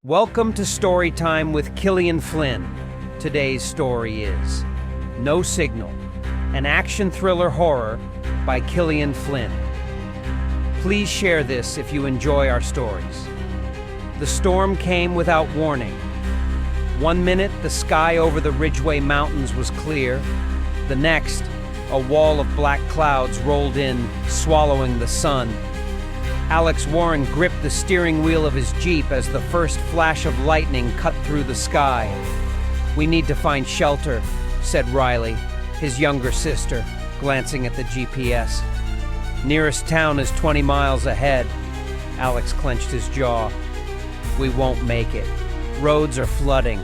Welcome to Storytime with Killian Flynn. Today's story is No Signal, an action thriller horror by Killian Flynn. Please share this if you enjoy our stories. The storm came without warning. 1 minute, the sky over the Ridgeway Mountains was clear. The next, a wall of black clouds rolled in, swallowing the sun. Alex Warren gripped the steering wheel of his Jeep as the first flash of lightning cut through the sky. "We need to find shelter," said Riley, his younger sister, glancing at the GPS. "Nearest town is 20 miles ahead." Alex clenched his jaw. "We won't make it. Roads are flooding."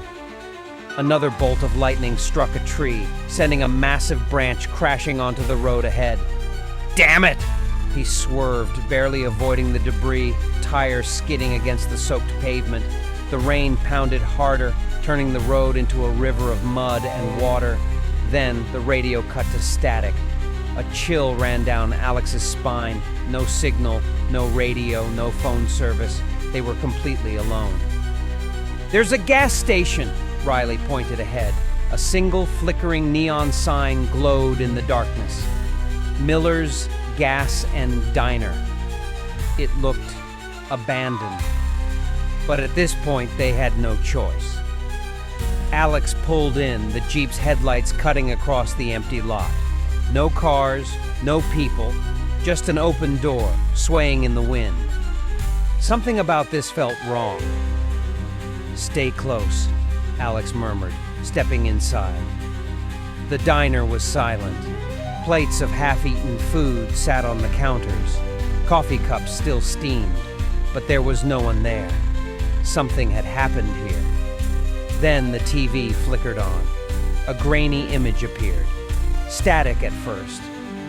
Another bolt of lightning struck a tree, sending a massive branch crashing onto the road ahead. "Damn it!" He swerved, barely avoiding the debris, tires skidding against the soaked pavement. The rain pounded harder, turning the road into a river of mud and water. Then the radio cut to static. A chill ran down Alex's spine. No signal, no radio, no phone service. They were completely alone. "There's a gas station," Riley pointed ahead. A single flickering neon sign glowed in the darkness. Miller's Gas and Diner. It looked abandoned. But at this point, they had no choice. Alex pulled in, the Jeep's headlights cutting across the empty lot. No cars, no people, just an open door, swaying in the wind. Something about this felt wrong. "Stay close," Alex murmured, stepping inside. The diner was silent. Plates of half-eaten food sat on the counters. Coffee cups still steamed, but there was no one there. Something had happened here. Then the TV flickered on. A grainy image appeared. Static at first,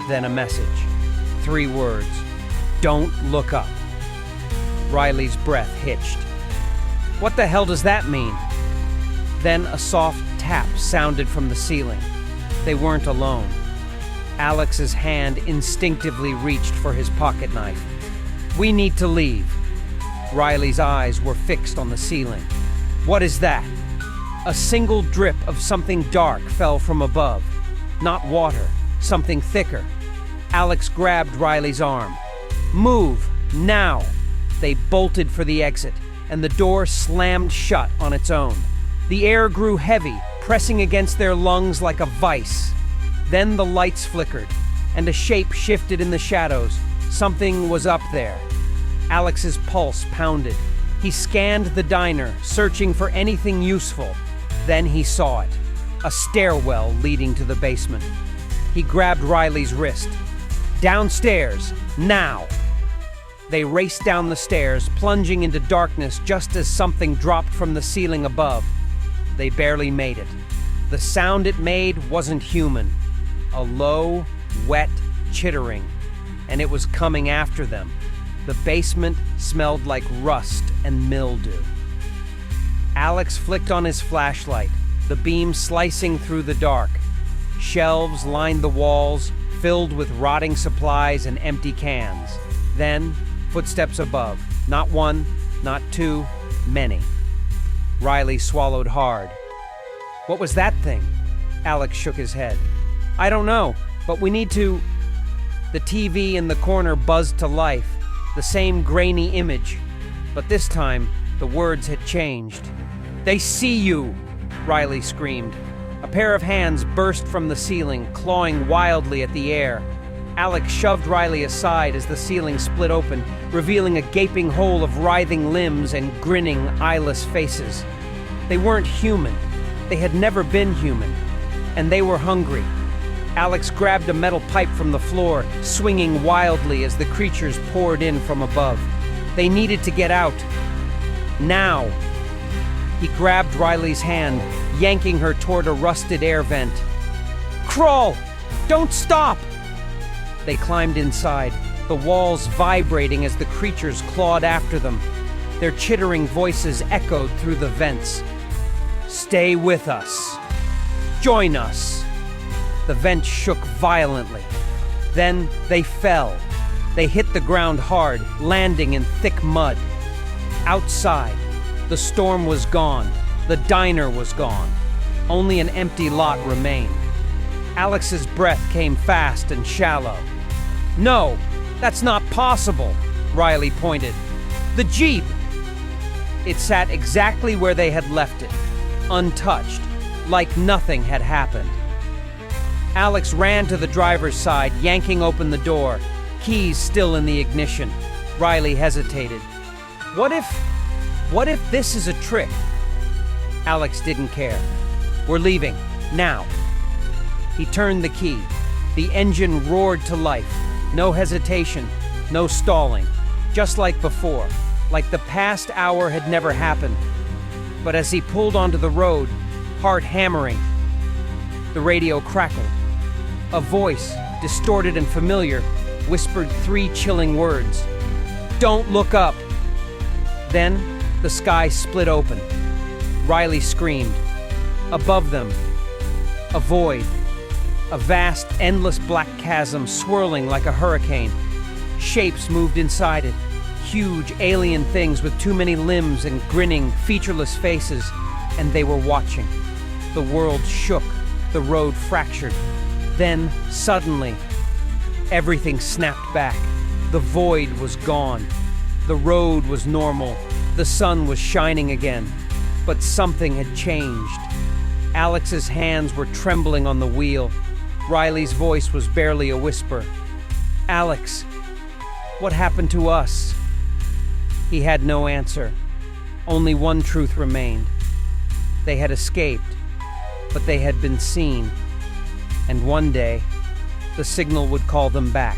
then a message. 3 words: "Don't look up." Riley's breath hitched. "What the hell does that mean?" Then a soft tap sounded from the ceiling. They weren't alone. Alex's hand instinctively reached for his pocket knife. "We need to leave." Riley's eyes were fixed on the ceiling. "What is that?" A single drip of something dark fell from above. Not water, something thicker. Alex grabbed Riley's arm. "Move, now!" They bolted for the exit, and the door slammed shut on its own. The air grew heavy, pressing against their lungs like a vice. Then the lights flickered, and a shape shifted in the shadows. Something was up there. Alex's pulse pounded. He scanned the diner, searching for anything useful. Then he saw it, a stairwell leading to the basement. He grabbed Riley's wrist. "Downstairs, now!" They raced down the stairs, plunging into darkness just as something dropped from the ceiling above. They barely made it. The sound it made wasn't human. A low, wet chittering, and it was coming after them. The basement smelled like rust and mildew. Alex flicked on his flashlight, the beam slicing through the dark. Shelves lined the walls, filled with rotting supplies and empty cans. Then, footsteps above. Not one, not two, many. Riley swallowed hard. "What was that thing?" Alex shook his head. "I don't know, but we need to..." The TV in the corner buzzed to life, the same grainy image. But this time, the words had changed. "They see you!" Riley screamed. A pair of hands burst from the ceiling, clawing wildly at the air. Alex shoved Riley aside as the ceiling split open, revealing a gaping hole of writhing limbs and grinning, eyeless faces. They weren't human. They had never been human. And they were hungry. Alex grabbed a metal pipe from the floor, swinging wildly as the creatures poured in from above. They needed to get out. Now! He grabbed Riley's hand, yanking her toward a rusted air vent. "Crawl! Don't stop!" They climbed inside, the walls vibrating as the creatures clawed after them. Their chittering voices echoed through the vents. "Stay with us. Join us." The vent shook violently. Then they fell. They hit the ground hard, landing in thick mud. Outside, The storm was gone. The diner was gone. Only an empty lot remained. Alex's breath came fast and shallow. "No, that's not possible," Riley pointed. "The Jeep!" It sat exactly where they had left it, untouched, like nothing had happened. Alex ran to the driver's side, yanking open the door, keys still in the ignition. Riley hesitated. What if this is a trick? Alex didn't care. "We're leaving, now." He turned the key. The engine roared to life. No hesitation, no stalling. Just like before, like the past hour had never happened. But as he pulled onto the road, heart hammering, the radio crackled. A voice, distorted and familiar, whispered 3 chilling words. "Don't look up." Then, the sky split open. Riley screamed. Above them, a void. A vast, endless black chasm swirling like a hurricane. Shapes moved inside it. Huge alien things with too many limbs and grinning, featureless faces. And they were watching. The world shook. The road fractured. Then, suddenly, everything snapped back. The void was gone. The road was normal. The sun was shining again. But something had changed. Alex's hands were trembling on the wheel. Riley's voice was barely a whisper. "Alex, what happened to us?" He had no answer. Only one truth remained. They had escaped, but they had been seen. And one day, the signal would call them back.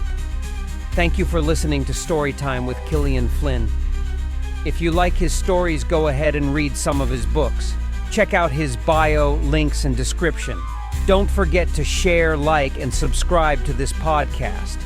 Thank you for listening to Storytime with Killian Flynn. If you like his stories, go ahead and read some of his books. Check out his bio, links, and description. Don't forget to share, like, and subscribe to this podcast.